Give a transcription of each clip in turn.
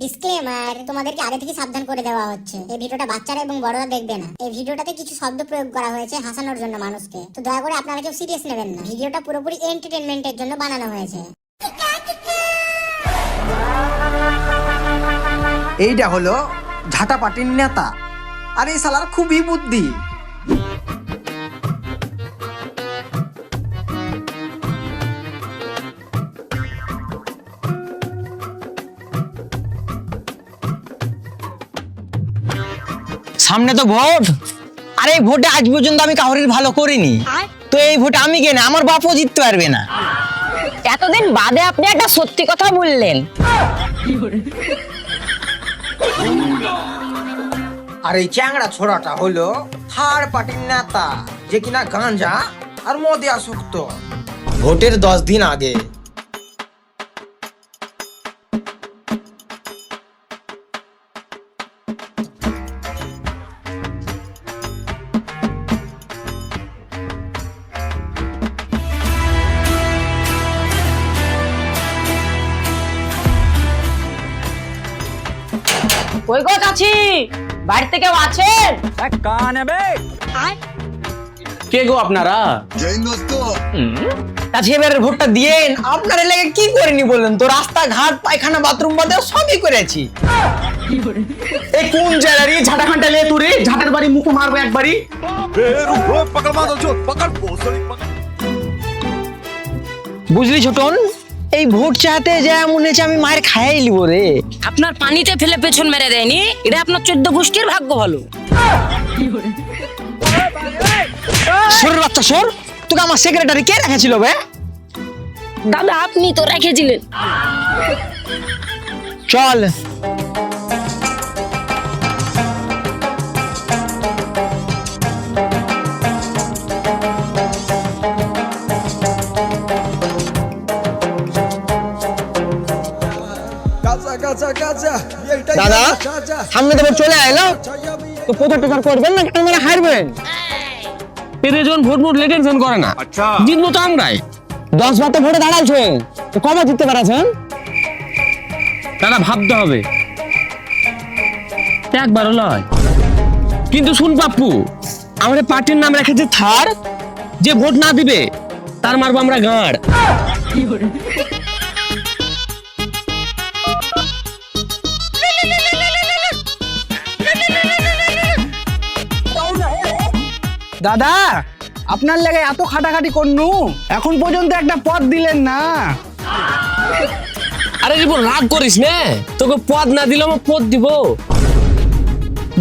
Disclaimer, তোমাদেরকে আগে থেকে সাবধান করে দেওয়া হচ্ছে, এই ভিডিওটা বাচ্চারা এবং বড়রা দেখবে না। এই ভিডিওটাতে কিছু শব্দ প্রয়োগ করা হয়েছে হাসানোর জন্য মানুষকে, তো দয়া করে আপনারা কেউ সিরিয়াস নেবেন না। ভিডিওটা পুরোপুরি এন্টারটেইনমেন্টের জন্য বানানো হয়েছে। এইটা হলো ঝাঁটাপাটির নেতা, আর এই শালার খুবই বুদ্ধি। সামনে তো ভোট, আর এই ভোটে আজ পর্যন্ত আমি কাউরির ভালো করিনি, তো এই ভোটে আমি কেন, আমার বাপও জিততে পারবে না। এতদিন বাদে আপনি একটা সত্যি কথা বললেন। আর এই চ্যাংড়া ছোড়াটা হলো থার্ড পার্টির নেতা, যে কিনা গাঁজা আর মদে আসক্ত। ভোটের 10 দিন আগে কই গো চাচি, বাড়িতে কেউ আছেন? কে গো আপনারা? আচ্ছা, এবারে ভোটটা দিয়েন। আপনার এলাকায় কি করিনি বললেন তো? রাস্তাঘাট, পায়খানা, বাথরুম বাদে সবই করেছি। এই কোন জায়গায় ঝাঁটা খান্টা লে তুই? ঝাঁটার বাড়ি মুখে মারবো একবারই। বুঝলি ছোটন, এই ভোট চাইতে যা মনে হচ্ছে আমি মায়ের খাইয়ে লিব রে। আপনার পানিতে ফেলে পেছন মেরে দেয়নি, এটা আপনার 14 গোষ্ঠীর ভাগ্য ভালো। সর বাচ্চা সর, তোকে আমার সেক্রেটারি কে রেখেছিল বে? দাদা আপনি তো রেখেছিলেন। চল দাদা, সামনে তো ভোট চলে আইলো, তো প্রচার টোচার করবেন না, ক্যামেরা হারবেন। এদের যখন ভোট ভোট টেনশন করে না, জিতবো তো আমরাই। 10 বার তো ভোটে দাঁড়াইছেন, তো কবে জিততে পারছেন? দাদা ভাবতে হবে, একবারও নয়। কিন্তু শুন পাপ্পু, আমাদের পার্টির নাম রেখেছে থার, যে ভোট না দিবে তার মারবো আমরা গাঁড়। দাদা, আপনার লেগে এত খাটাখাটি করনু, এখন পর্যন্ত একটা পদ দিলেন না। আরে রিপন রাগ করিস না, তোকে পদ না দিলে আমার পদ দিব।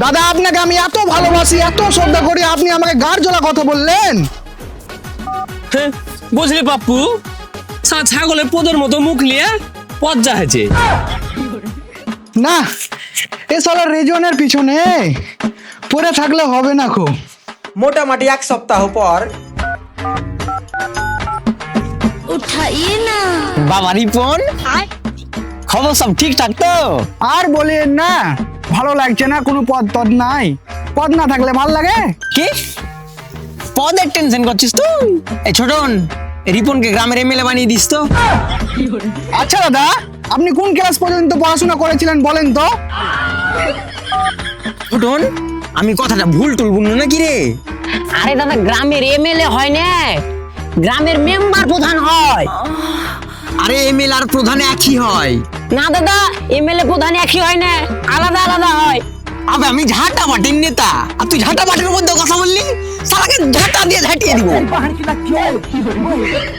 দাদা, আপনাকে আমি এত ভালোবাসি, এত শ্রদ্ধা করি, আপনি আমাকে গাড় জ্বলা কথা বললেন। হ্যাঁ, বুঝলি পাপ্পু, ছাগলের পদের মতো মুখ নিয়ে পদ যাচ্ছে না, এ সালা রেজনের পিছনে পড়ে থাকলে হবে না। খুব মোটামুটি 1 সপ্তাহ পর বাবা রিপন, খবর সব ঠিকঠাক তো? আর বলেন না, ভালো লাগছে না, কোনো পদ টদ নাই। পদ না থাকলে ভাল লাগে কি পদের টেনশন করছিস তুই? এই ছোটন, রিপনকে গ্রামের এমএলএ বানিয়ে দিস তো। আচ্ছা দাদা, আপনি কোন ক্লাস পর্যন্ত পড়াশোনা করেছিলেন বলেন তো? ছোটন, আমি কথাটা ভুল টুল বুঝলো নাকি রে? আরে দাদা, গ্রামের এমএলএ হয় না, গ্রামের মেম্বার প্রধান হয়। আরে এমএলএ আর প্রধান একই হয় না দাদা, এমএলএ প্রধান একই হয় না, আলাদা আলাদা হয়। আবে আমি ঝাঁটাপাটির নেতা, আর তুই ঝাঁটাপাটির মধ্যে কথা বললি, শালাকে ঝাঁটা দিয়ে ঝাঁটিয়ে দিব।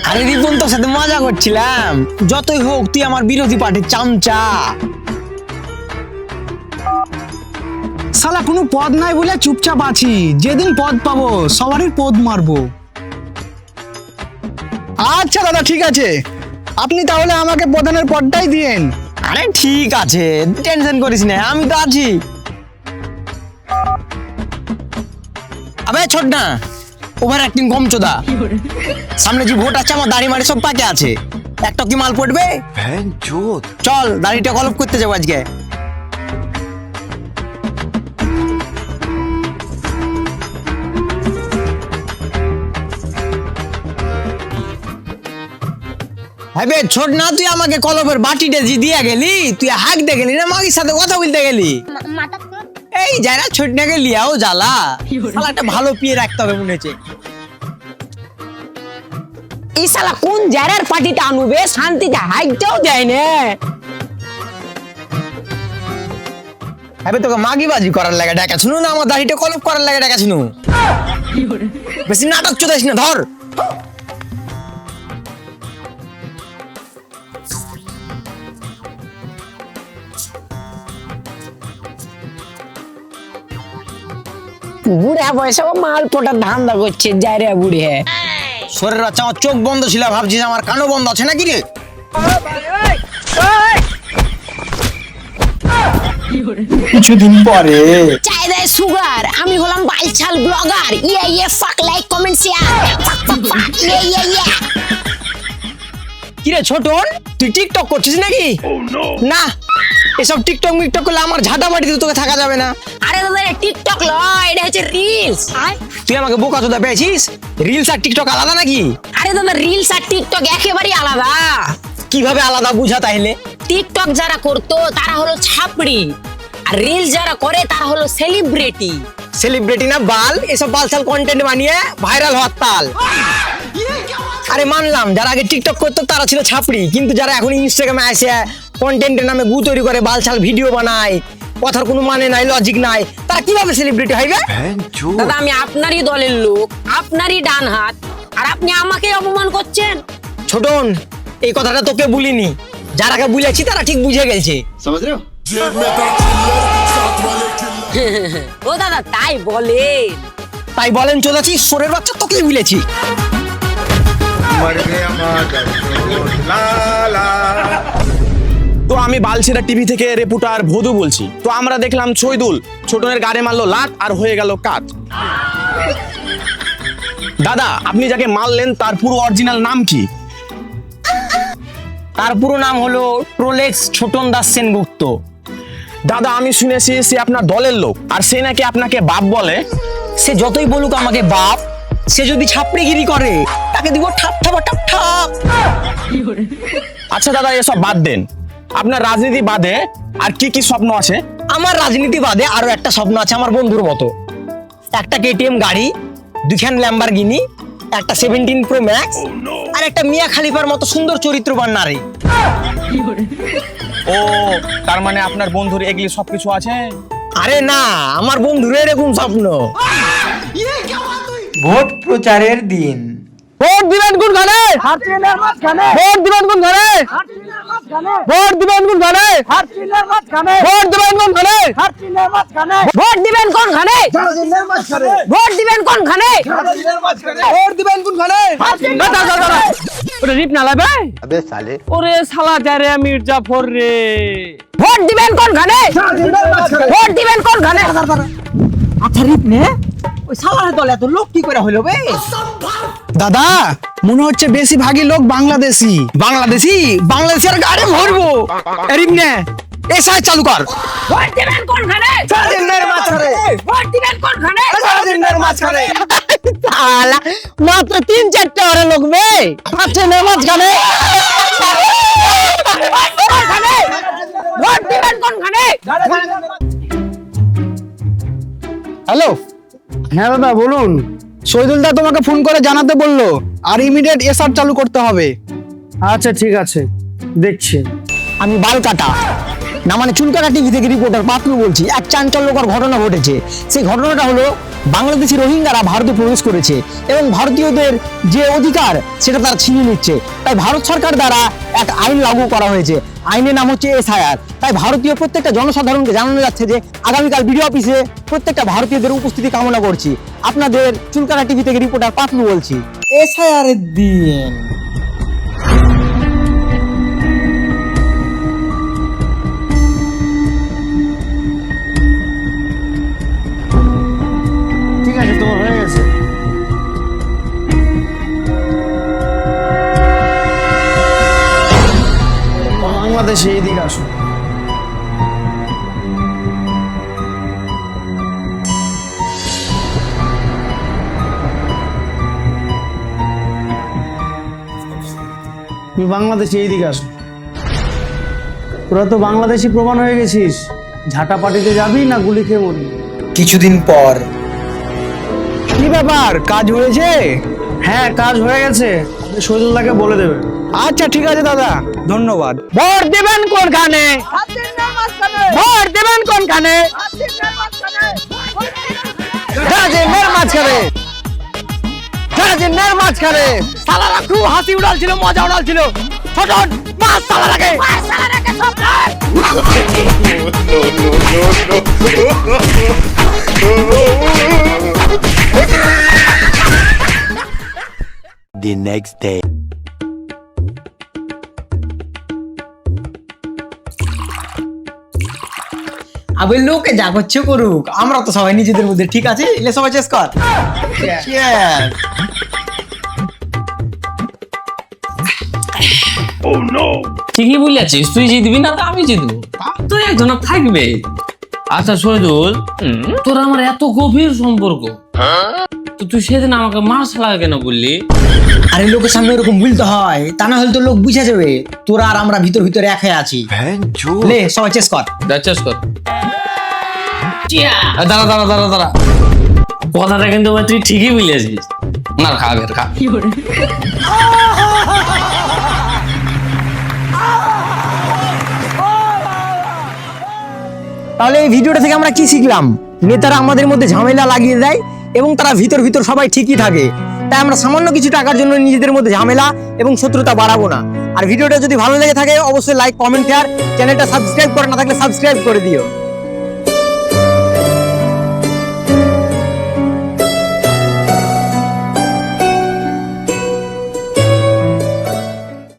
আরে রিপন, তোর সাথে মজা করছিলাম, যতই হোক তুই আমার বিরোধী পার্টির চামচা। শালা কোনো পদ নাই বলে চুপচাপ আছি, যেদিন পদ পাবো সবারই পদ মারবো। আচ্ছা দাদা, ঠিক আছে, আপনি তাহলে আমাকে প্রধানের পদটাই দিয়েন। আরে ঠিক আছে, টেনশন করিস না, আমি তো আছি। আবে ছোট না, ওভার অ্যাক্টিং কম চোদা। সামনে যে ভোট আছে, আমার দাড়ি মাড়ি সব পাকে আছে, একটা কি মাল পড়বে? চল দাড়িটা কলপ করতে যাবো আজকে। ভাইবে ছোট না, তুই আমাকে কলপের বাটিটা দিয়ে গেলি, তুই হাঁক দিয়ে গেলি না মাগির সাথে কথা বলতে গেলি? এই যারা ছোট না গেলি আও জ্বালা, শালাটা ভালো পিয়ে রাখতে হবে মনে হচ্ছে। এই শালা কোন জারের পার্টিটা আনুবে, শান্তিতে হাইকটাও দেয় না। ভাইবে তোকে মাগিবাজি করার লাগে ডাকা শুনু না, আমার দাড়িটা কলপ করার লাগে ডাকা শুনু। বেশি নাটক চোদাইস না, ধর। বুড়া বয়সে ও মাল পোটার ধান্দা করছে, যাই রে বুড়ে। শরীর বাচ্চা, আমার চোখ বন্ধ ছিল, ভাবছিস আমার কানও বন্ধ আছে নাকি রে? কিছুদিন পরে চাই দেয় সুগার, আমি হলাম বালছাল ব্লগার। ইয়ে ফাক, লাইক কমেন্ট শেয়ার, ফাক ফাক ফাক, ইয়ে। কিরে ছোটন, তুই টিকটক করছিস নাকি? না, এসব টিকটক মিকটক করলে আমার ঝাঁটা মাটিতে তোকে থাকা যাবে না। আরে দাদা, টিকটক লয়, এটা হচ্ছে রিলস। তুই আমাকে বোকা চোদা পেয়েছিস? রিলস আর টিকটক আলাদা নাকি? আরে দাদা, রিলস আর টিকটক একেবারেই আলাদা। কিভাবে আলাদা বুঝা তাইলে? টিকটক যারা করতো তারা হলো ছাপড়ি, আর রিলস যারা করে তারা হলো সেলিব্রিটি। সেলিব্রিটি না বাল, এসব বালছাল কন্টেন্ট বানিয়ে ভাইরাল হওয়ার তাল। আরে মানলাম যারা আগে টিকটক করতো তারা ছিল ছাপড়ি, কিন্তু যারা এখন ইনস্টাগ্রামে আসে কন্টেন্টের নামে গু তৈরি করে বালছাল ভিডিও বানায়, কথার কোনো মানে নাই, লজিক নাই, তারা কিভাবে সেলিব্রিটি হইবে? দাদা, আমি আপনারই দলের লোক, আপনারই ডান হাত, আর আপনি আমাকে অপমান করছেন। ছোটন, এই কথাটা তোকে বলিনি, যারাকে বুঝেছি তারা ঠিক বুঝে গেছে। ও দাদা, তাই বলেন? তাই বলেন চোদাচ্ছি, সোরের বাচ্চা তোকেই বলেছি। তো আমি বালছেরা টিভি থেকে রিপোর্টার ভদু বলছি। তো আমরা দেখলাম ছৈদুল ছোটনের গাড়ে মারলো লাট আর হয়ে গেল কাট। দাদা, আপনি যাকে মারলেন তার পুরো অরিজিনাল নাম কি? তার পুরো নাম হলো প্রোলেক্স ছোটন দাস সেনগুপ্ত। দাদা, আমি শুনেছি সে আপনার দলের লোক, আর সে নাকি আপনাকে বাপ বলে। সে যতই বলুক আমাকে বাপ, সে যদি ছাপড়িগিরি করে তাকে দিব ঠাপ ঠাপ ঠাপ ঠাপ। আচ্ছা দাদা, এসব বাদ দেন, আপনার রাজনীতি বাদে আর কি কি স্বপ্ন আছে? আমার রাজনীতি বাদে আরো একটা স্বপ্ন আছে আমার বন্ধুর মতো। একটা কেটিএম গাড়ি, দুখান ল্যাম্বরগিনি, একটা 17 প্রো ম্যাক্স, আর একটা মিয়া খালিফার মতো সুন্দর চরিত্রবান নারী। ও, তার মানে আপনার বন্ধুর এগুলি সবকিছু আছে? আরে না, আমার বন্ধুর এরকম স্বপ্ন। ভোট প্রচারের দিন। ভোট দিবেন কোন ঘরে? ভোট দিবেন কোন ঘরে? ভোট দিবেন কোন ঘরে? ভোট দিবেন কোন ঘরে? ভোট দিবেন কোনখানে? ভোট দিবেন কোনখানে? ভোট দিবেন কোন ঘরে? ওরে রিপ না লাবে। ওরে শালা যারে মির্জাফর রে। ভোট দিবেন কোনখানে? ভোট দিবেন কোনখানে? আচ্ছা রিপ নে, ওই সালার দলে এত লোক কি করে হইলো বে? দাদা, মনে হচ্ছে বেশিরভাগই লোক বাংলাদেশি। বাংলাদেশের গাড়ি ভরবো। রিপ নে, এসআই চালু কর। ভোট দিবেন কোনখানে? ভোট দিবেন কোনখানে? শালা, মাত্র 3-4টা ওরা লোক বে। ছাত্রের মাঝখানে। ভোট দিবেন কোনখানে? হ্যালো, হ্যাঁ দাদা বলুন। শহীদুল দা তোমাকে ফোন করে জানাতে বললো, আর ইমিডিয়েট এসআর চালু করতে হবে। আচ্ছা ঠিক আছে, দেখছি। আমি বাল কাটা না মানে চুল কাটা টিভি থেকে রিপোর্টার পাতলু বলছি। এক চাঞ্চল্যকর ঘটনা ঘটেছে। সেই ঘটনাটা হলো বাংলাদেশি রোহিঙ্গারা ভারতে প্রবেশ করেছে এবং ভারতীয়দের যে অধিকার সেটা তারা ছিনিয়ে নিচ্ছে। তাই ভারত সরকার দ্বারা এক আইন লাগু করা হয়েছে। আইনের নাম হচ্ছে এসআইআর। তাই ভারতীয় প্রত্যেকটা জনসাধারণকে জানানো যাচ্ছে যে আগামীকাল বিডিও অফিসে প্রত্যেকটা ভারতীয়দের উপস্থিতি কামনা করছি। আপনাদের চুলকাটা টিভি থেকে রিপোর্টার পাতলু বলছি। এসআইআর এর দিন। ঠিক আছে, তোমার হয়ে গেছে। বাংলাদেশে এদিকে আসো। আমি বাংলাদেশে, এইদিকে আসো। তোরা তো বাংলাদেশি প্রমাণ হয়ে গেছিস, ঝাঁটা পার্টিতে যাবি না গুলি খেয়ে মরবি? কিছুদিন পর কি ব্যাপার, কাজ হয়েছে? হ্যাঁ, কাজ হয়ে গেছে, আপনি শহীদুল্লাহকে বলে দেবেন। আচ্ছা ঠিক আছে দাদা, ধন্যবাদ। ভোট দেবেন কোনখানে? ভোট দেবেন কোনখানে? রাজেন্দ্রের মাঝখানে, রাজেন্দ্রের মাঝখানে। সালারা খুব হাসি উড়ালছিল, মজা উড়ালছিল। ছোট পাঁচ সালারাকে The next day. আবে লোকে যা করছে করুক, আমরা তো সবাই নিজেদের মধ্যে ঠিক আছে। এলে সবাই চেস কর। Cheers. ঠিকই বলেছিস, তুই জিতবি না তো আমি জিতবো, তুই একজন থাকবে। আচ্ছা শহীদুল, তোর আমার এত গভীর সম্পর্ক, তো তুই সেদিন আমাকে মার ছাড়া কেন বললি? আরে লোকের সামনে ওরকম বলতে হয়, তা না হলে তো লোক বুঝে যাবে তোরা আর আমরা ভিতর ভিতরে এক হয়ে আছি। লে সবাই চেস কর। চেস কর। দাঁড়া দাঁড়া দাঁড়া দাঁড়া, কথাটা কিন্তু তুই ঠিকই বলেছিস। না খা বের খা। তাহলে এই ভিডিওটা থেকে আমরা কি শিখলাম? নেতারা আমাদের মধ্যে ঝামেলা লাগিয়ে দেয় এবং তারা ভিতর ভিতর সবাই ঠিকই থাকে। তাই আমরা সামান্য কিছু টাকার জন্য নিজেদের মধ্যে ঝামেলা এবং শত্রুতা বাড়াবো না। আর ভিডিওটা যদি ভালো লেগে থাকে অবশ্যই লাইক, কমেন্ট, শেয়ার, চ্যানেলটা সাবস্ক্রাইব করে না থাকলে সাবস্ক্রাইব করে দিও।